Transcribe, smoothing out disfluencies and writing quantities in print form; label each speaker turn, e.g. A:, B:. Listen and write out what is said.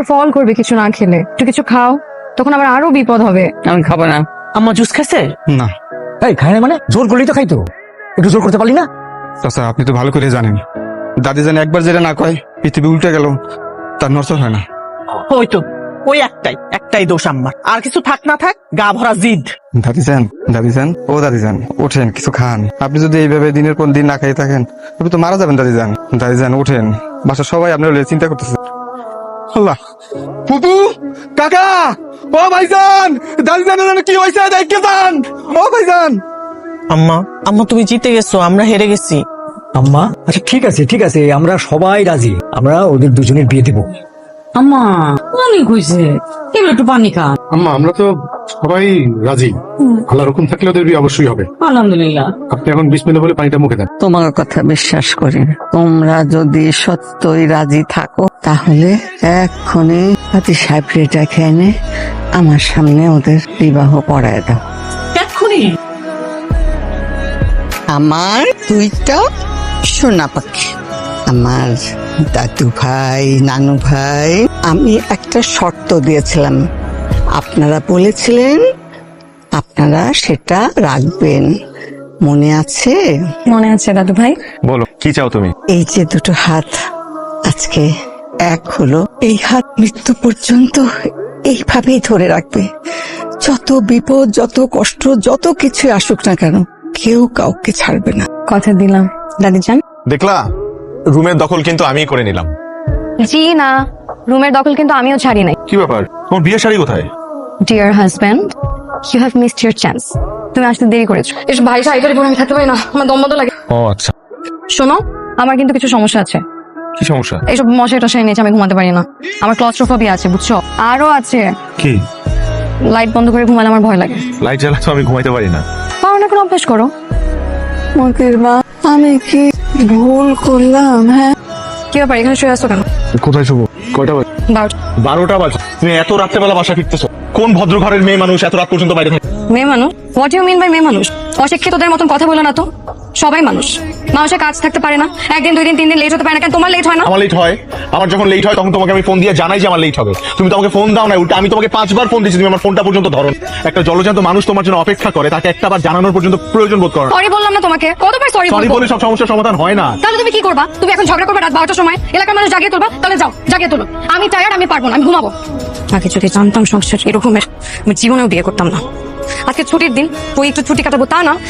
A: ফল করবে কিছু না খেলে। একটু কিছু খাও, তখন আবার আরো বিপদ হবে।
B: আমি খাবো না। আম্মা জুস খাইছে?
C: না
D: এই খায় না মানে? জোর করলেই তো খাইতো, একটু জোর করতে পারলি না?
C: চাচা আপনি তো ভালো করে জানেন, দাদি জানে একবার যেটা না কয় পৃথিবী উল্টে গেল তার নড়চড় হয় না।
B: ওই তো, ওই একটাই দোষ আম্মার, আর কিছু থাক না থাক গা ভরা জিদ।
C: দাদি যান, দাদি যান, ও দাদি যান, ওঠেন কিছু খান। আপনি যদি এইভাবে দিনের পর দিন না খাই থাকেন আপনি তো মারা যাবেন। দাদি যান, দাদি যান, ওঠেন। বাসার সবাই আপনার চিন্তা করতেছে। আল্লাহ, ফুপু, কাকা, ও ভাইজান, দাদি জান কি হয়েছে দেখে যান, ও ভাইজান।
B: আম্মা তুমি জিতে গেছো, আমরা হেরে গেছি।
D: আম্মা আচ্ছা ঠিক আছে ঠিক আছে, আমরা সবাই রাজি, আমরা ওদের দুজনের বিয়ে দেবো।
E: আম্মা অনেক হয়েছে, এবার একটু পানি খান।
F: আম্মা আমরা তো সবাই রাজি, আল্লাহর হুকুম থাকলে ওদের বিয়ে অবশ্যই হবে।
E: আলহামদুলিল্লাহ।
F: আপনি এখন বিসমিল্লাহ বলে পানিটা মুখে দেন।
B: তোমার কথা বিশ্বাস করি না। তোমরা যদি সত্যই রাজি থাকো তাহলে এক্ষুনি হাতি সাহেবটা খেয়ে নে, আমার সামনে ওদের বিবাহ পড়ায় দাও।
E: এক্ষুনি?
B: আমার দুইটা সোনা পাখি, আমার দাদু ভাই, নানু ভাই, আমি একটা শর্ত দিয়েছিলাম, আপনারা বলেছিলেন আপনারা সেটা রাখবেন, মনে আছে?
A: মনে আছে দাদু ভাই?
C: বলো কি চাও তুমি?
B: এই যে দুটো হাত আজকে এক হলো, এই হাত মৃত্যু পর্যন্ত এইভাবেই ধরে রাখবে। যত বিপদ, যত কষ্ট, যত কিছু আসুক না কেন, কেউ কাউকে ছাড়বে না।
A: কথা দিলাম দাদিজান।
G: দেখলা, রুমের দখল কিন্তু আমিই করে নিলাম।
A: জি না, রুমের দখল কিন্তু আমিও ছাড়ি নাই।
G: কি ব্যাপার, তোমার বিয়ের শাড়ি কোথায়?
A: Dear husband, you have missed your chance. তুমি আসতে দেরি করেছো। এসব ভাই শাড়ি ধরে পরে আমি থাকতে পারি না, আমার দম বন্ধ লাগে।
G: ও আচ্ছা,
A: শোনো, আমার কিন্তু কিছু সমস্যা আছে।
G: কি সমস্যা?
A: এইসব মশাই টশাই নিয়েছে, আমি ঘুমাতে পারি না। আমার ক্লস্ট্রোফোবিয়া আছে, বুঝছো? আরো আছে,
G: কি?
A: লাইট বন্ধ করে ঘুমালে আমার ভয় লাগে।
G: লাইট জ্বালা তো আমি ঘুমাইতে পারি না।
A: কারণ এখন অভ্যাস করো।
B: মতির মা, আমি কি ভুল করলাম? হ্যাঁ,
A: কি ব্যাপার, এখানে শুয়ে আসছো কেন?
G: কোথায় শুভ? কয়টা বাজে?
A: 12টা।
G: 12টা বাজে? তুমি এত রাত্রেবেলা বাসা ফিরতেছো? কোন ভদ্র ঘরের মেয়ে মানুষ এত রাত পর্যন্ত বাইরে থাকে?
A: মেয়ে মানুষ? হোয়াট ইউ মিন বাই মেয়ে মানুষ? অশিক্ষিতদের মতন কথা বলো না তো। সবাই মানুষ, মানুষের কাজ থাকতে পারে না, একদিন 2 দিন 3 দিন লেট হতে পারে না। কেন তোমার লেট হয় না?
G: আমার লেট হয়। আমার যখন লেট হয় তখন তোমাকে আমি ফোন দিয়ে জানাই যে আমার লেট হবে। তুমি তো আমাকে ফোন দাও না, উল্টা আমি তোমাকে 5 বার ফোন দিয়েছি, তুমি আমার ফোনটা পর্যন্ত ধরো না। একটা জলজান্ত মানুষ তোমার জন্য অপেক্ষা করে, তাকে একটা বার জানানোর পর্যন্ত প্রয়োজন বোধ করো না।
A: সরি বললাম না তোমাকে? কতবার সরি
G: সরি
A: বলবো?
G: বলে সব সমস্যার সমাধান হয় না।
A: তাহলে তুমি কি করবা? তুমি এখন ঝগড়া করবে রাত 12টার সময়, এলাকার মানুষ জাগিয়ে তুলবা? তাহলে যাও জাগিয়ে তুলো। আমি টায়ার্ড, আমি পারবো না, আমি ঘুমাবো। আগে যদি জানতাম সংসার এরকমের, আমি জীবনেও বিয়ে করতাম না। আজকে ছুটির দিন, তুই একটু ছুটি কাটাবো তা না,